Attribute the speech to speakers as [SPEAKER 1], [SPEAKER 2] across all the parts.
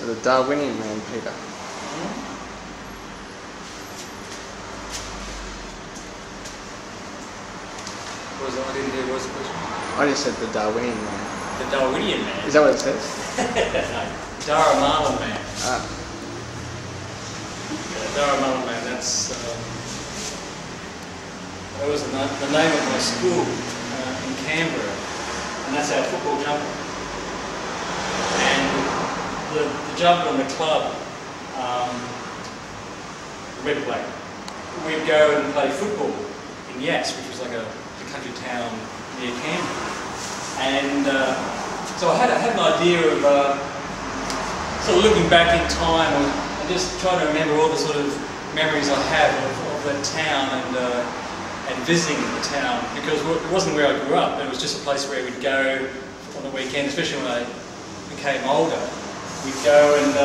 [SPEAKER 1] The Darwinian man, Peter.
[SPEAKER 2] What was that? I didn't hear. What's the question?
[SPEAKER 1] I just said the Darwinian man.
[SPEAKER 2] The Darwinian man?
[SPEAKER 1] Is that what it says?
[SPEAKER 2] No. Darwinian man.
[SPEAKER 1] Ah.
[SPEAKER 2] Yeah, Darwinian man, that was the name of my school in Canberra, and that's our football jumper. And the jumper and the club, red black, we'd go and play football in YASS, which was like a country town near Canberra. And so I had an idea of sort of looking back in time and just trying to remember all the sort of memories I have of that town and visiting the town, because it wasn't where I grew up, it was just a place where we'd go on the weekend, especially when I became older. We'd go and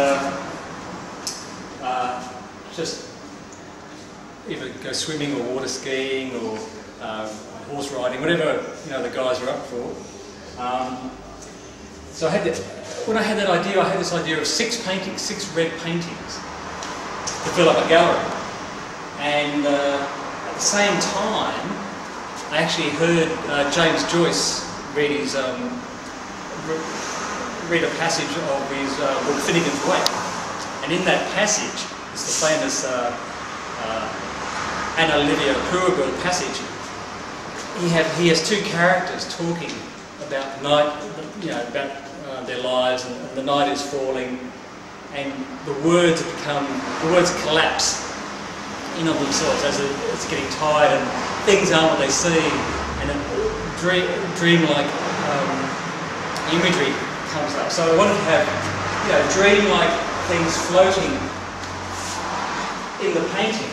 [SPEAKER 2] just either go swimming or water skiing or horse riding, whatever the guys were up for. So when I had that idea, I had this idea of 6 paintings, 6 red paintings to fill up a gallery. And at the same time, I actually heard James Joyce read a passage of his book Finnegan's Wake. And in that passage, it's the famous Anna Livia Purabell passage. He has 2 characters talking about night, about their lives, and the night is falling, and the words collapse in of themselves as it's getting tired, and things aren't what they seem, and dream-like imagery comes up. So I wanted to have, dream-like things floating in the painting.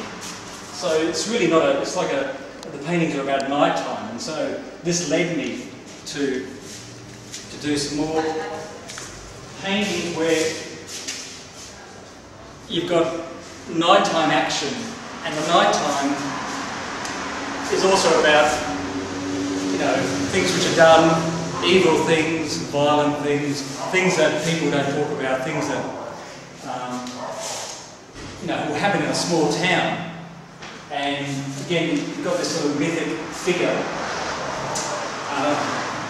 [SPEAKER 2] So it's really not it's like the paintings are about night time, and so this led me to do some more painting where you've got nighttime action, and the nighttime is also about things which are done, evil things, violent things, things that people don't talk about, things that will happen in a small town. And again, you've got this sort of mythic figure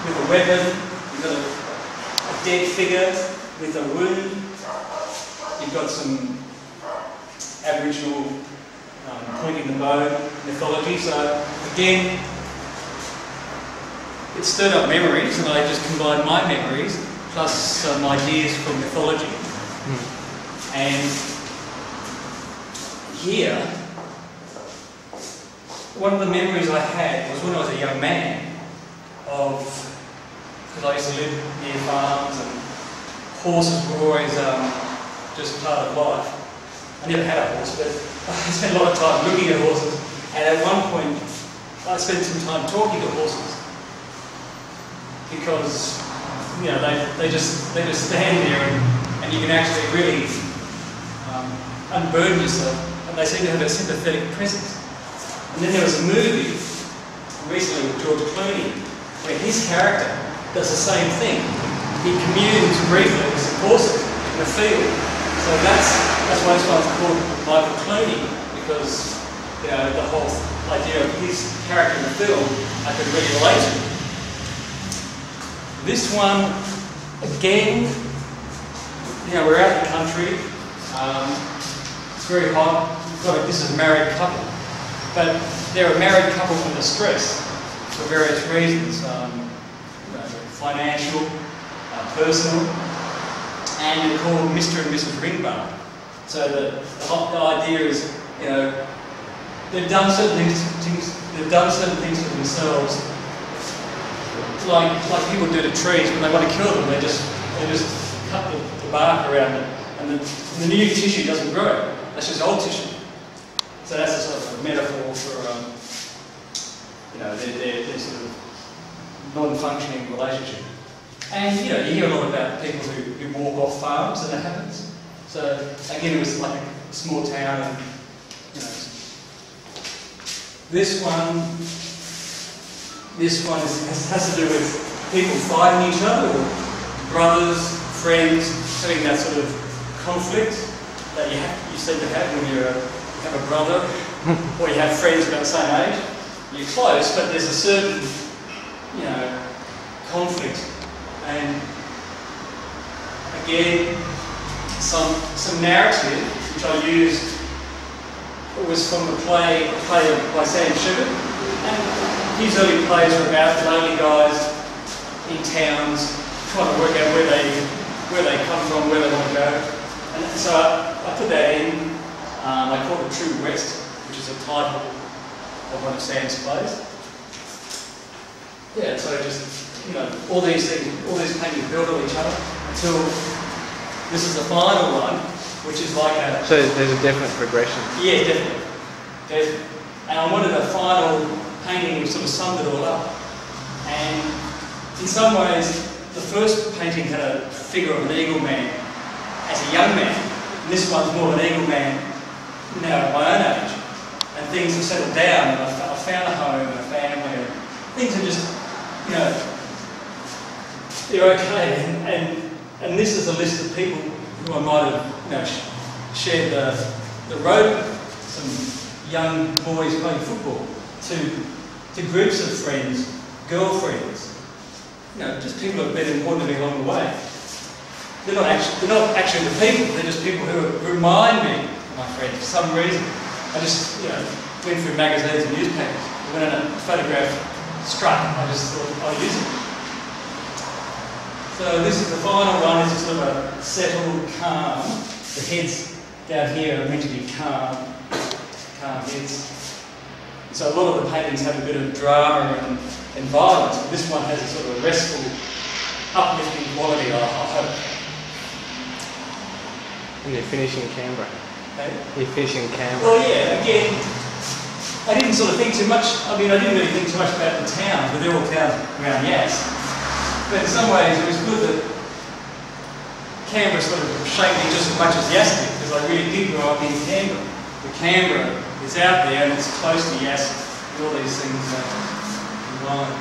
[SPEAKER 2] with a weapon. You've got a dead figure with a wound. You've got some Aboriginal pointing the bow mythology. So again, it stirred up memories, and I just combined my memories plus some ideas from mythology. And here, one of the memories I had was when I was a young man because I used to live near farms, and horses were always just part of life. I never had a horse, but I spent a lot of time looking at horses, and at one point I spent some time talking to horses, because they just stand there, and you can actually really unburden yourself, and they seem to have a sympathetic presence. And then there was a movie recently with George Clooney where his character does the same thing. He communes briefly with some horses in a field. So that's why this one's called Michael Clooney, because the whole idea of his character in the film I could really relate to. This one, again, we're out in the country. It's very hot. This is a married couple. But they're a married couple in distress for various reasons, financial, personal, and they're called Mr. and Mrs. Ringbark. So the idea is, they've done certain things to themselves, like people do to trees when they want to kill them. They just cut the bark around it, and the new tissue doesn't grow. That's just old tissue. So that's a sort of a metaphor for, their sort of non-functioning relationship. And, you hear a lot about people who walk off farms, and that happens. So, again, it was like a small town, and, This one has to do with people fighting each other, or brothers, friends, having that sort of conflict that you seem to have when you have a brother or you have friends about the same age. You're close, but there's a certain, you know, conflict. And again, some narrative which I used was from a play by Sam Sugar. And his early plays were about the lonely guys in towns trying to work out where they come from, where they want to go. And so I put that in. I called it True West, which is a title of one of Sam's plays. Yeah, so just, you know, all these things, all these paintings build on each other until this is the final one, which is like a...
[SPEAKER 1] So there's a definite progression.
[SPEAKER 2] Yeah, definitely. And I wanted a final painting which sort of summed it all up. And in some ways, the first painting had a figure of an eagle man as a young man, and this one's more of an eagle man now at my own age. And things have settled down, and I found a home and a family, and things are just, you know, they're okay. And this is a list of people who I might have, you know, shared the road with. Some young boys playing football, to groups of friends, girlfriends, you know, just people who have been important to me along the way. They're not actually the people, they're just people who remind me of my friends for some reason. I just, you know, went through magazines and newspapers. When a photograph struck, I just thought I'll use it. So this is the final one. It's just sort of a settled, calm. The heads down here are meant to be calm heads. So a lot of the paintings have a bit of drama and violence, but this one has a sort of restful, uplifting quality, I hope.
[SPEAKER 1] And you're finishing Canberra.
[SPEAKER 2] Okay?
[SPEAKER 1] You're finishing Canberra.
[SPEAKER 2] Well, yeah, again, I didn't sort of think too much. I mean, I didn't really think too much about the towns, but they're all towns around Yass. But in some ways, it was good that Canberra sort of shaped me just as much as Yass did, because I really did grow up in Canberra. But Canberra is out there and it's close to Yass, with all these things combined.